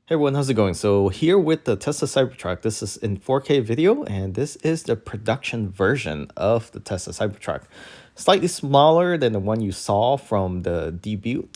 Hey everyone, how's it going? So here with the Tesla Cybertruck, this is in 4K video, and this is the production version of the Tesla Cybertruck. Slightly smaller than the one you saw from the debut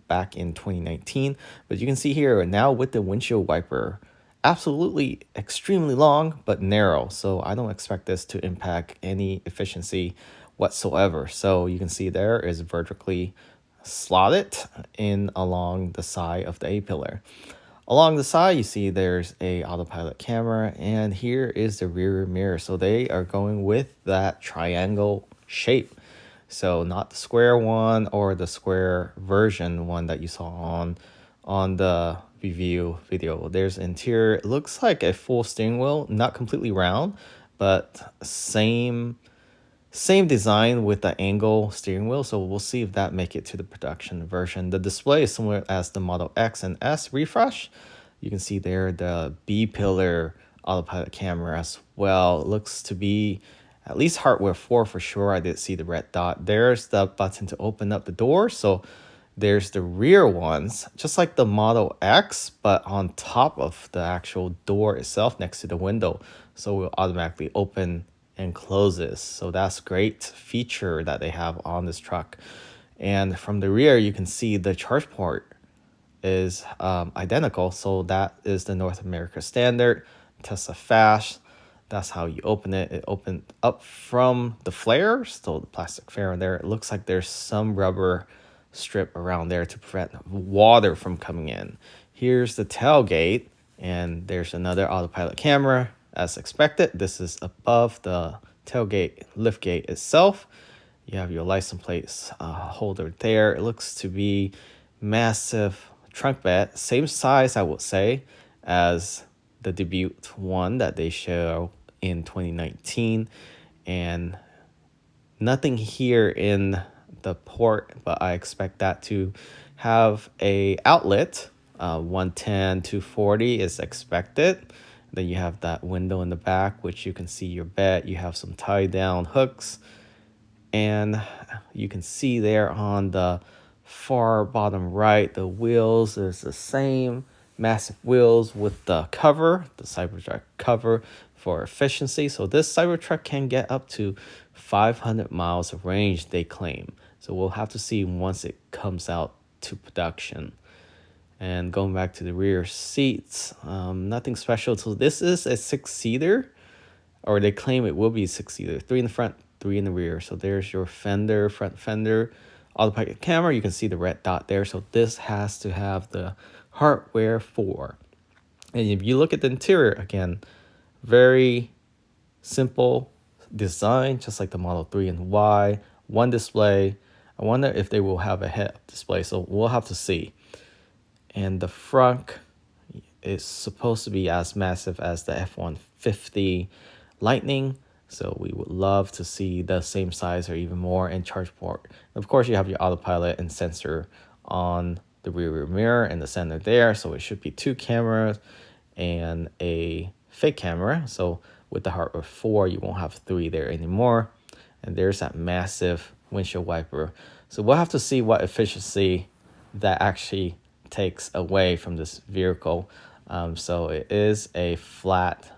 back in 2019, but you can see here now with the windshield wiper, absolutely extremely long but narrow. So I don't expect this to impact any efficiency whatsoever. So you can see there is vertically slotted in along the side of the A-pillar. Along the side, you see there's a autopilot camera, and here is the rear mirror. So they are going with that triangle shape. So not the square one or the square version one that you saw on the review video. There's interior, it looks like a full steering wheel, not completely round, but same design with the angle steering wheel, so we'll see if that make it to the production version. The display is similar as the Model X and S refresh. You can see there the B pillar autopilot camera as well. It looks to be at least hardware 4 for sure. I did see the red dot. There's the button to open up the door. So there's the rear ones, just like the Model X, but on top of the actual door itself next to the window. So it will automatically open and closes. So that's great feature that they have on this truck. And from the rear, you can see the charge port is identical. So that is the North America standard. Tesla Fast. That's how you open it. It opened up from the flare, so the plastic flare there. It looks like there's some rubber strip around there to prevent water from coming in. Here's the tailgate, and there's another autopilot camera as expected. This is above the tailgate liftgate itself. You have your license plates holder there. It looks to be massive trunk bed, same size I would say as the debut one that they show in 2019, and nothing here in the port, but I expect that to have a outlet. 110 240 is expected. Then you have that window in the back, which you can see your bed. You have some tie down hooks, and you can see there on the far bottom right, the wheels is the same massive wheels with the cover, the Cybertruck cover for efficiency. So this Cybertruck can get up to 500 miles of range, they claim. So we'll have to see once it comes out to production. And going back to the rear seats, nothing special. So this is a 6-seater, or they claim it will be 6-seater, 3 in the front, 3 in the rear. So there's your fender, front fender, autopilot camera. You can see the red dot there. So this has to have the hardware 4. And if you look at the interior again, very simple design, just like the Model 3 and Y. One display. I wonder if they will have a head-up display. So we'll have to see. And the front is supposed to be as massive as the F-150 Lightning. So we would love to see the same size or even more, and charge port. Of course, you have your autopilot and sensor on the rear mirror in the center there. So it should be 2 cameras and a fake camera. So with the hardware 4, you won't have 3 there anymore. And there's that massive windshield wiper. So we'll have to see what efficiency that actually takes away from this vehicle. So it is a flat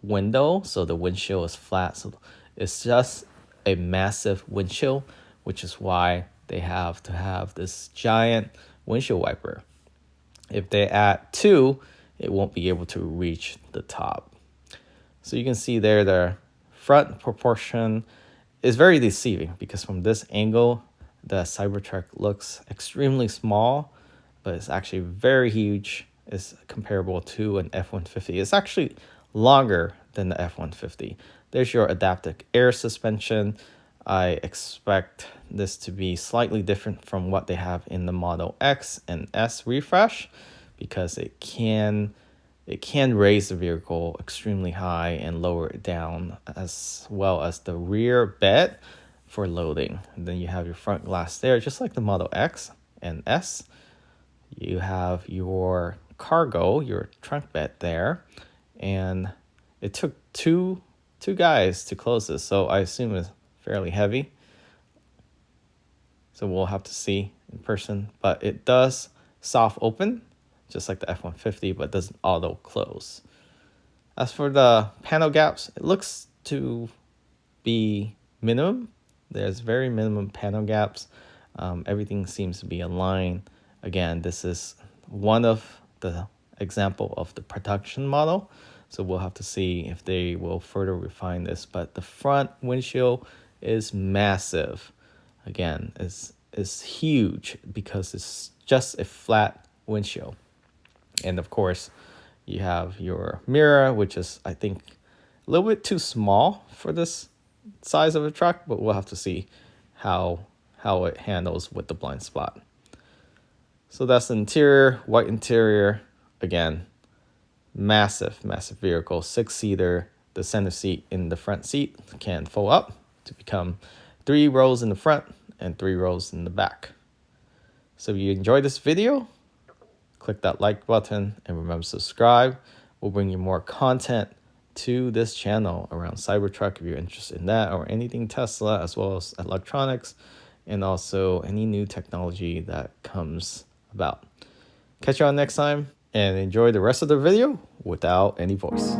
window, so the windshield is flat, so it's just a massive windshield, which is why they have to have this giant windshield wiper. If they add 2, it won't be able to reach the top. So you can see there the front proportion is very deceiving, because from this angle the Cybertruck looks extremely small, but it's actually very huge. It's comparable to an F-150. It's actually longer than the F-150. There's your adaptive air suspension. I expect this to be slightly different from what they have in the Model X and S refresh, because it can raise the vehicle extremely high and lower it down, as well as the rear bed for loading. And then you have your front glass there, just like the Model X and S. You have your cargo, your trunk bed there, and it took two guys to close this, so I assume it's fairly heavy. So we'll have to see in person, but it does soft open just like the F-150, but doesn't auto close. As for the panel gaps, it looks to be minimum. There's very minimum panel gaps. Everything seems to be aligned. Again, this is one of the example of the production model. So we'll have to see if they will further refine this. But the front windshield is massive. Again, is huge because it's just a flat windshield. And of course, you have your mirror, which is, I think, a little bit too small for this size of a truck, but we'll have to see how it handles with the blind spot. So that's the interior, white interior. Again, massive vehicle, 6-seater. The center seat in the front seat can fold up to become 3 rows in the front and 3 rows in the back. So if you enjoyed this video, click that like button and remember to subscribe. We'll bring you more content to this channel around Cybertruck if you're interested in that, or anything Tesla, as well as electronics, and also any new technology that comes about. Catch you on next time and enjoy the rest of the video without any voice.